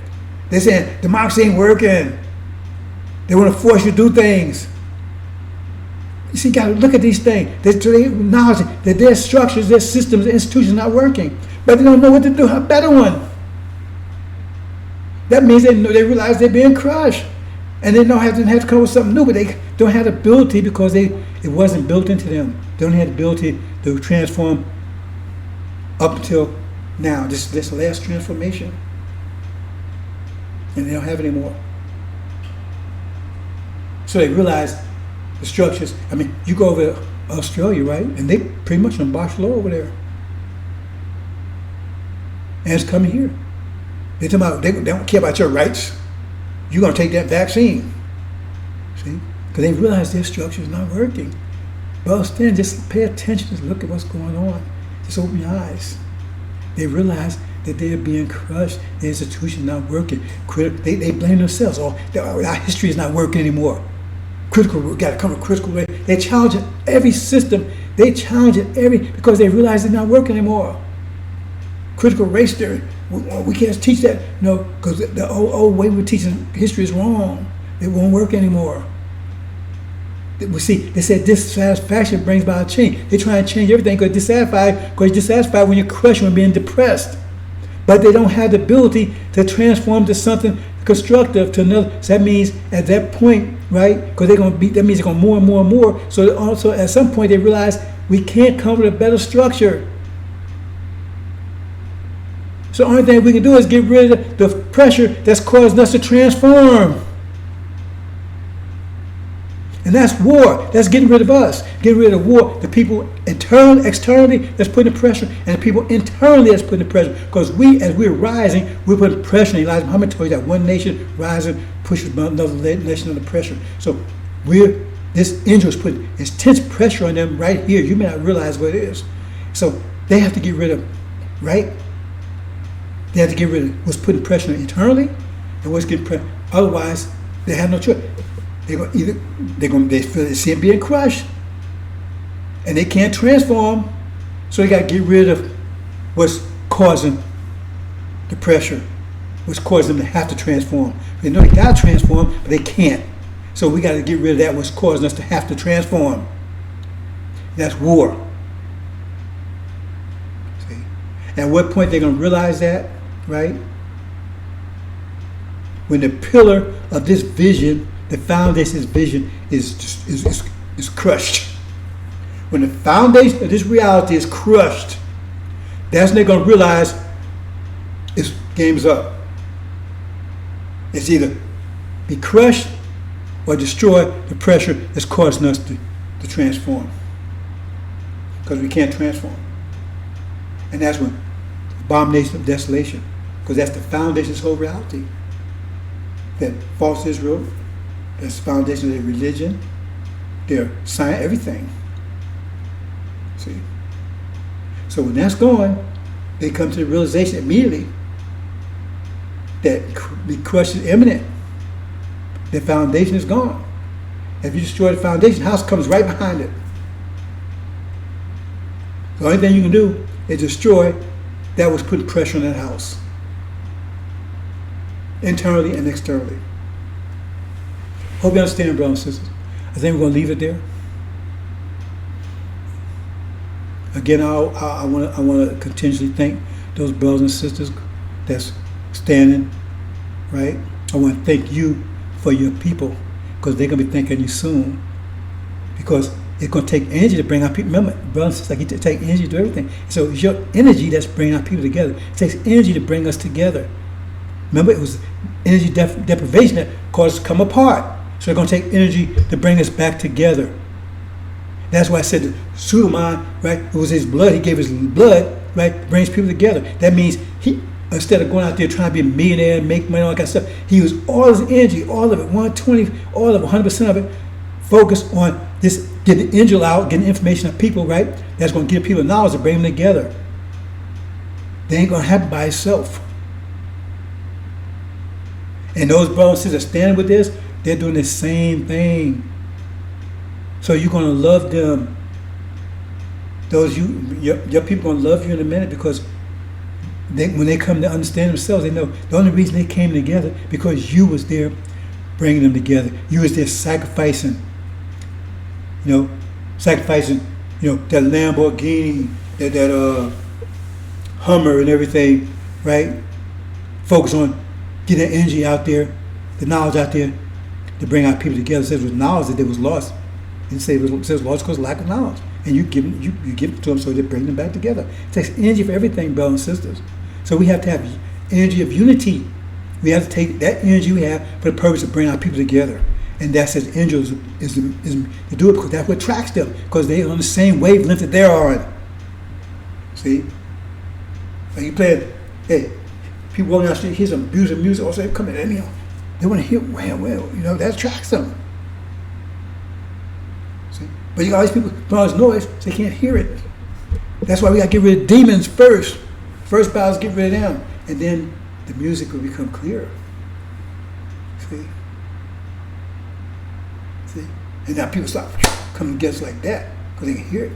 They're saying democracy ain't working. They want to force you to do things. You see, you got to look at these things. They acknowledge that their structures, their systems, their institutions are not working. But they don't know what to do, a better one. That means they realize they're being crushed. And they don't have to come up with something new, but they don't have the ability because it wasn't built into them. They don't have the ability to transform up until now, this last transformation. And they don't have it anymore. So they realize the structures. I mean, you go over to Australia, right? And they pretty much on martial law over there. And it's coming here. They don't care about your rights. You're going to take that vaccine. See? Because they realize their structure is not working. Well, then just pay attention. Just look at what's going on. Just open your eyes. They realize that they're being crushed. The institution is not working. They blame themselves. Oh, our history is not working anymore. We got to come to critical way. They challenge every system. They challenge it because they realize it's not working anymore. Critical race theory. We can't teach that, because the old way we're teaching history is wrong. It won't work anymore. We see, they said dissatisfaction brings about change. They try and change everything because you're dissatisfied when you're crushed, when being depressed. But they don't have the ability to transform to something constructive, to another. So that means at that point, right, because that means they're going more and more and more. So also at some point they realize we can't come with a better structure. So the only thing we can do is get rid of the pressure that's causing us to transform. And that's war. That's getting rid of us. Getting rid of war. The people externally that's putting the pressure, and the people internally that's putting the pressure. Because as we're rising, we're putting pressure. Elijah Muhammad told you that one nation rising pushes another nation under pressure. So this angel is putting intense pressure on them right here. You may not realize what it is. So they have to get rid of, right? They have to get rid of what's putting pressure internally and what's getting pressure. Otherwise, they have no choice. They feel they see it being crushed, and they can't transform. So they got to get rid of what's causing the pressure, what's causing them to have to transform. They know they got to transform, but they can't. So we got to get rid of that. What's causing us to have to transform. That's war. See? And at what point they're going to realize that? Right? When the pillar of this vision, the foundation of this vision is crushed. When the foundation of this reality is crushed, that's when they're going to realize it's game's up. It's either be crushed or destroy the pressure that's causing us to transform. Because we can't transform. And that's when abomination of desolation. Because that's the foundation of this whole reality. That false Israel, that's the foundation of their religion, their science, everything. See? So when that's gone, they come to the realization immediately that the crush is imminent. The foundation is gone. If you destroy the foundation, the house comes right behind it. The only thing you can do is destroy that was putting pressure on that house. Internally and externally. Hope you understand, brothers and sisters. I think we're going to leave it there. Again, I want to continuously thank those brothers and sisters that's standing, right? I want to thank you for your people, because they're going to be thanking you soon. Because it's going to take energy to bring our people. Remember, brothers and sisters, like, it takes energy to do everything. So it's your energy that's bringing our people together. It takes energy to bring us together. Remember, it was energy deprivation that caused us to come apart. So it's going to take energy to bring us back together. That's why I said Suleiman, right? It was his blood. He gave his blood, right? Brings people together. That means he, instead of going out there trying to be a millionaire and make money, all that kind of stuff, he used all his energy, all of it, 120, all of it, 100% of it, focused on this, getting the angel out, getting information of people, right? That's going to give people knowledge to bring them together. They ain't going to happen by itself. And those brothers and sisters standing with this, they're doing the same thing. So you're going to love them. Your people going to love you in a minute because when they come to understand themselves, they know the only reason they came together because you was there bringing them together. You was there sacrificing, sacrificing, that Lamborghini, that Hummer and everything, right? Focus on getting that energy out there, the knowledge out there to bring our people together. It says it was knowledge that they was lost. It didn't say it says lost because of lack of knowledge. And you give it to them so they bring them back together. It takes energy for everything, brothers and sisters. So we have to have energy of unity. We have to take that energy we have for the purpose of bringing our people together. And that's as angels is to do it because that's what attracts them, because they're on the same wavelength that they're on. See? Like you play, hey, people walking down the street, hear some music, or say, come in, they want to hear, well, that attracts them. See? But you got all these people putting all this noise, so they can't hear it. That's why we got to get rid of demons first. First battle is get rid of them, and then the music will become clearer. See? And now people start coming together like that because they can hear it.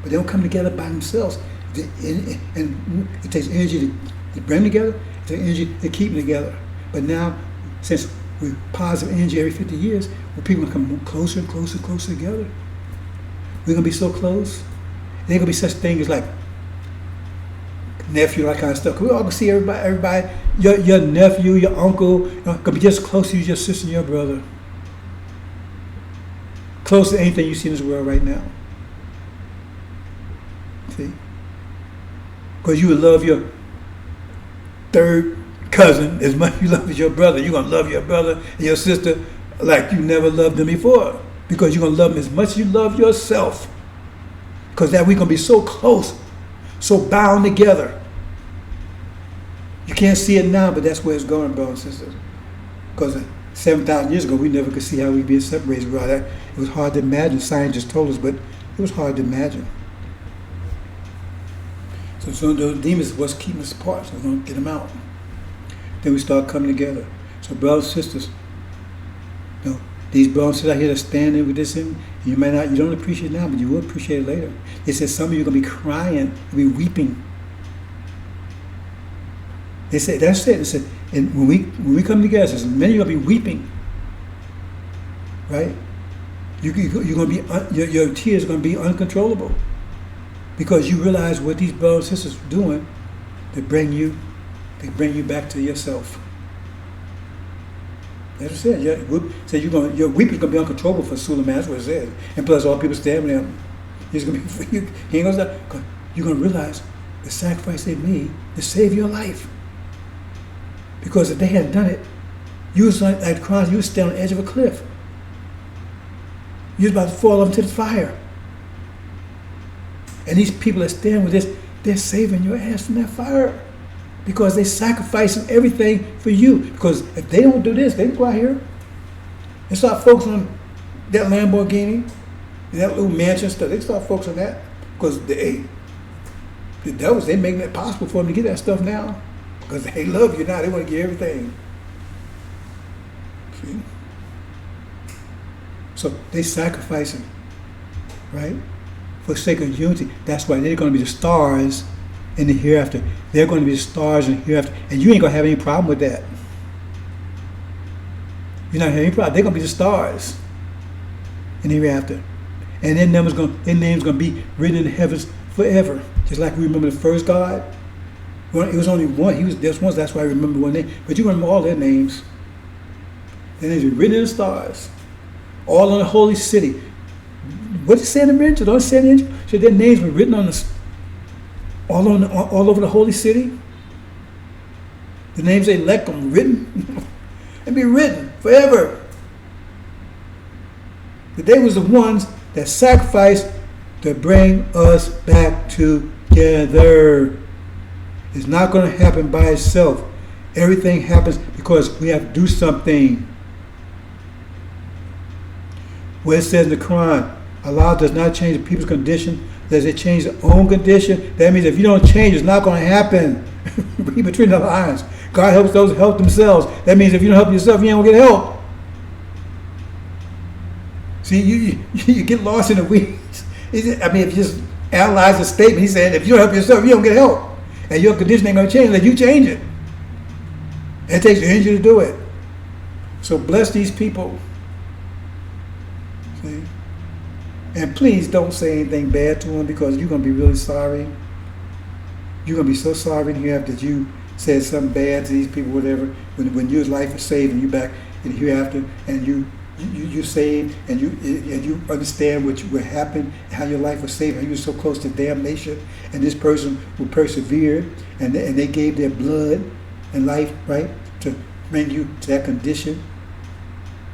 But they don't come together by themselves. And it takes energy to bring them together. It takes energy to keep them together. But now, since we're positive energy every 50 years, people are going to come closer and closer and closer together. We're going to be so close. There ain't going to be such things like nephew, that kind of stuff. We're all going to see everybody, your nephew, your uncle, going to be just close to you, your sister and your brother. Close to anything you see in this world right now. See? Because you would love your third cousin as much as you love your brother. You're going to love your brother and your sister like you never loved them before. Because you're going to love them as much as you love yourself. Because that we're going to be so close, so bound together. You can't see it now, but that's where it's going, brothers and sisters. Because 7,000 years ago, we never could see how we'd be separated. It was hard to imagine. Scientists told us, but it was hard to imagine. So those demons was keeping us apart, so we're going to get them out. Then we start coming together. So brothers and sisters, these brothers and sisters out here that standing with this, and you don't appreciate it now, but you will appreciate it later. They said some of you are going to be crying, you'll be weeping. They said, that's it. They said, and when we come together, says, many of you are going to be weeping, right? You're going to be, your tears are going to be uncontrollable because you realize what these brothers and sisters are doing. They bring you back to yourself. That's what it said. Your weeping is going to be uncontrollable for Suleiman. That's what it says. And plus, all people standing there, he's going to be. He ain't going to stop. You're going to realize the sacrifice they made to save your life. Because if they hadn't done it, you was like Christ, you was standing on the edge of a cliff. You was about to fall into the fire. And these people that stand with this, they're saving your ass from that fire. Because they sacrificing everything for you. Because if they don't do this, they go out here and start focusing on that Lamborghini, that little mansion stuff. They start focusing on that. Because the devils, they making it possible for them to get that stuff now. Because they love you now. They want to get everything. See? So they sacrificing, right? For the sake of unity. That's why they're going to be the stars in the hereafter. They're going to be the stars in the hereafter. And you ain't going to have any problem with that. You're not going to have any problem. They're going to be the stars in the hereafter. And their name's going to be written in the heavens forever. Just like we remember the first God. It was only one. There's one. That's why I remember one name. But you remember all their names. Their names are written in the stars. All on the holy city. What did it say in the angel? Don't it say in the angel? So their names were written on all over the holy city. The names they elect them written. And be written forever. But they was the ones that sacrificed to bring us back together. It's not going to happen by itself. Everything happens because we have to do something. Where it says in the Quran, Allah does not change the people's condition. Does it change their own condition? That means if you don't change, it's not going to happen. Read between the lines. God helps those who help themselves. That means if you don't help yourself, you ain't going to get help. See, you get lost in the weeds. I mean, if you just analyze the statement, he's saying if you don't help yourself, you don't get help. And your condition ain't going to change unless you change it. It takes an angel to do it. So bless these people. See? And please don't say anything bad to them, because you're going to be really sorry. You're going to be so sorry in hereafter that you said something bad to these people, whatever, when your life is saved and you back in hereafter, and you saved, and you understand what happened, how your life was saved, how you were so close to damnation, and this person who persevered, and they gave their blood and life, right, to bring you to that condition,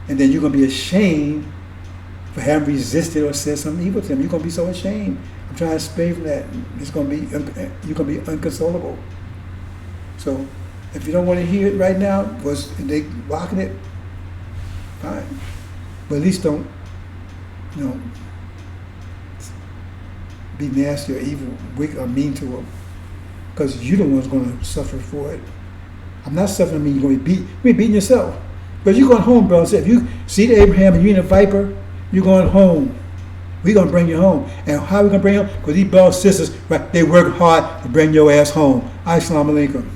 and then you're going to be ashamed for having resisted or said something evil to them. You're going to be so ashamed. I'm trying to spare from that. You're going to be inconsolable. So if you don't want to hear it right now, they blocking it, fine. But at least don't, be nasty or evil, wicked or mean to them, because you're the one's going to suffer for it. I'm not suffering. I mean, you're going to be beating yourself. But you're going home, bro. So if you see the Abraham and you're in a viper, you're going home. We're going to bring you home. And how are we going to bring you home? Because these brothers and sisters, right, they work hard to bring your ass home. Assalamu alaikum.